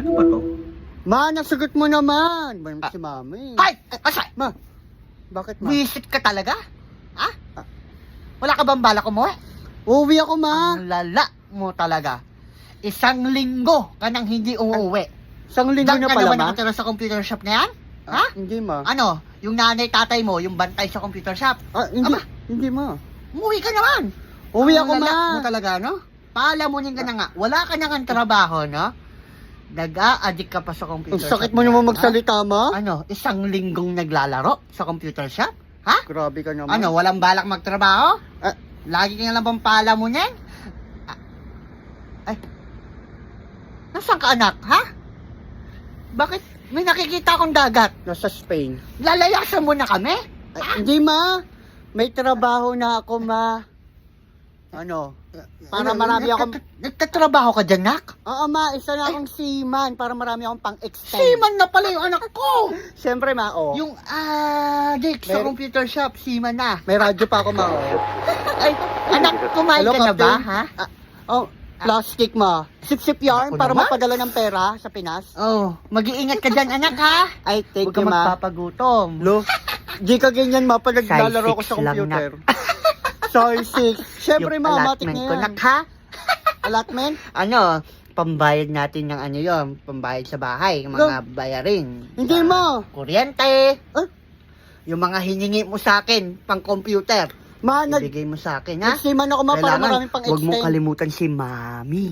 Ano ba to? Ma, nasagot mo naman. Ba si mami? Ay! Asa? Ma, bakit ma? Visit ka talaga? Ha? Wala ka bang balak umuwi? Uuwi ako ma. Ang lala mo talaga. Isang linggo ka nang hindi uuwi. Isang linggo Diyan na ka pala naman ma. nakatira sa computer shop na yan? Ha? Hindi ma. Ano? Yung nanay tatay mo, yung bantay sa computer shop. Hindi. Aba. Hindi ma. Umuwi ka naman. Uuwi Ang ako lala ma. mo talaga, no? Paalamunin ka na nga. Wala ka nang trabaho, no? Nag-a-addict ka pa sa computer Ang shop. sakit mo na naman yan, magsalita ma. ha? Ano? Isang linggong naglalaro sa computer shop? Ha? Grabe ka naman. Ano? Walang balak magtrabaho? Ah. Lagi ka lang bang paalamunin? Ay. Nasaan ka anak, ha? Bakit? May nakikita akong dagat. Nasa Spain. Lalayasan mo na kami? Hindi ma. May trabaho na ako ma. Ano? Para marami akong... Nagtatrabaho ka dyan, nak? Oo ma, isa na akong seaman para marami akong pang-extend. Seaman na pala yung anak ko! Siyempre ma, oh. Yung adik sa Mer- computer shop, seaman na. May radyo pa ako ma, oh. Ay, anak, kumain Hello, ka na ba, Captain? ha? Oh, plastic ma. Sip-sip yarn Ako para naman. mapadala ng pera sa Pinas. Oh, mag-iingat ka dyan, anak, ha? Ay, thank Huwag ka you ma. magpapagutom. Lo, di ka ganyan ma pag naglalaro ko Size sa 6 lang, computer. Size 6. Siyempre Yung ma, matik allotment na ko, yan. nak, ha? Allotment? Ano, pambayad natin ng ano yon, pambayad sa bahay, yung mga bayarin. Hindi Sa ma. Kuryente. Ah? Yung mga hiningi mo sa akin, pang computer. Ma, Ibigay mo sa akin, ha? nagsiman ako ma para Kailangan, maraming huwag mo pang-extend. kalimutan si Mami.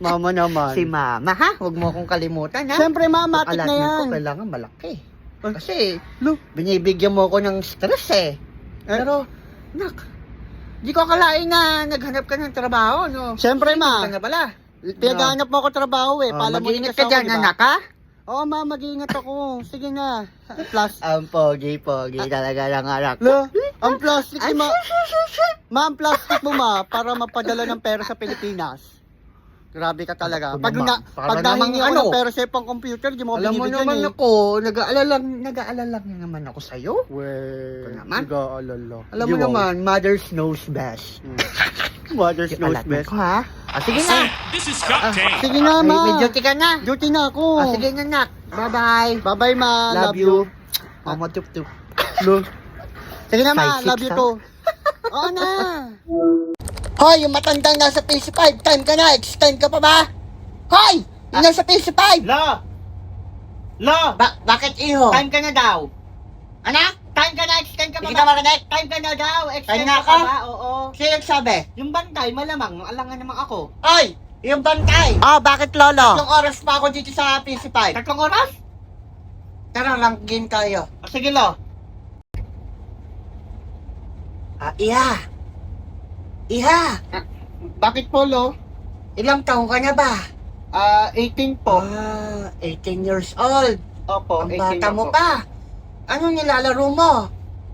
Mama naman. Si Mama, ha? Huwag mo akong kalimutan, ha? Siyempre ma, Yung matik na allotment yan. ko, kailangan malaki. Ah. Kasi, Lo, binibigyan mo ako ng stress, eh. Pero, nak, di ko akalain na naghanap ka ng trabaho, no? siyempre ma. Ka na pala. Pinaghahanap mo ako trabaho eh. Oh, Palamunin mag-iingat kasi ka ako, dyan, di ba? anak, ha? Oo ma, mag-iingat ako. Sige na. Plus, Ang pogi talaga ng anak. lo, ang plastic Ay, ni ma. Ma, ang plastic mo ma, para mapadala ng pera sa Pilipinas. Grabe ka talaga. Ako Pag, naman. pag Para nahingi namang ako ano? ng pera sa pang computer, di mo ako Alam mo binibigyan naman eh. ako, nag-aalala naman ako sa'yo. Well, Ito naman. nag-aalala. Alam mo naman, mothers knows best. Mother's Yung knows allotment best. ko, ha? Sige na. This is Cocktail. Sige na ma. May duty ka na. Duty na ako. Sige na, nak. Bye-bye. Bye-bye ma. Love you. Mama tup-tup. Lo. Sige na ma, Size love 6, you ha? too. Oo na. Hoy, yung matandang nasa PC5, time ka na, extend ka pa ba? Hoy! Yung nasa PC5! Lo, bakit iho? Time ka na daw. Anak, time ka na, extend ka pa ba? Time ka na daw, extend Time na ka pa ako? ba? Oo. Sino nagsabi? Yung bantay, malamang, alangan naman ako. Ay! Yung bantay! Bakit lolo? Ilang oras pa ako dito sa PC5. Tatlong oras? Tara, rank game tayo. Sige lo. Iha! Iha! Bakit po lo? Ilang taong ka na ba? 18 po. 18 years old. Opo, Ang bata mo pa. Ano nilalaro mo?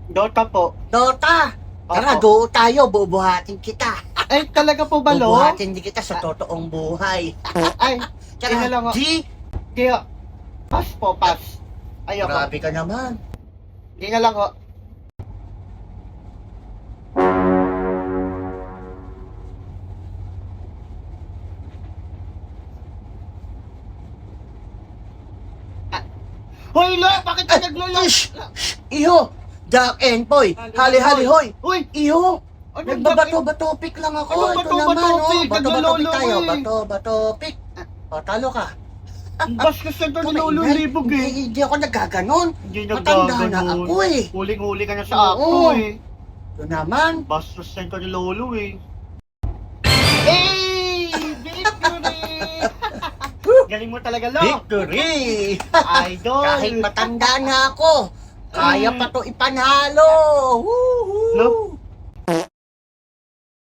Dota po. Dota! Tara, Opo. go tayo, bubuhatin kita. Ay, talaga po ba lo? Bubuhatin din kita sa totoong buhay. Ay, Tara, Yun na lang, oh. G! kaya, pass po, pass. Ayoko. Grabe ka naman. Di na lang ho. Hoy, lo! Bakit ka naglolo? Ish! Iho! Jack and Poy! Hali-hali hoy! Uy! Iho! Ano Nagbabato-batopik lang ako. Ano Ito naman, bato-batopik? oh. Bato-batopik Naglololo tayo. eh. Bato-batopik. O, talo ka. Bastos na ito, Ikaw lolo maingay. libog eh. Hindi ako nagkaganon. Hindi Matanda na ako eh. Huling-huli ka na sa Oo. ako eh. Ito naman. Bastos na ito ni lolo eh. Hey! Victory! Galing mo talaga, lo. Victory! Idol! Kahit matanda na ako, kaya pa to ipanalo. Woohoo! Lo,